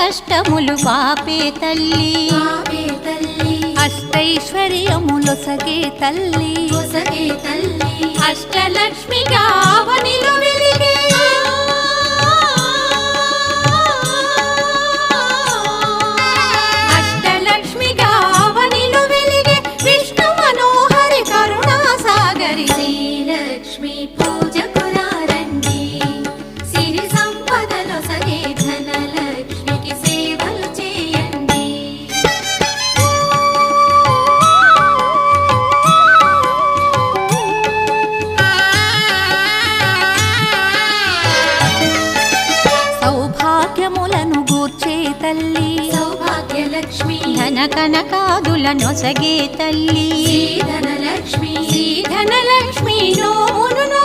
కష్టములు బాపే తల్లి అష్టైశ్వర్యములొసగే తల్లి అష్టలక్ష్మిగా అవనిలో వెలిగే అష్టలక్ష్మిగా అవనిలో వెలిగే విష్ణు మనోహరి కరుణా సాగరి శ్రీలక్ష్మి పూజకురారండి సిరి సంపదలో సగే ధనలక్ష్మికి సేవలు చేయండి. సౌభాగ్యములను గూర్చే తల్లి సౌభాగ్యలక్ష్మి ధన కనకాదులనొసగే తల్లి ధనలక్ష్మి ధనలక్ష్మి నోమును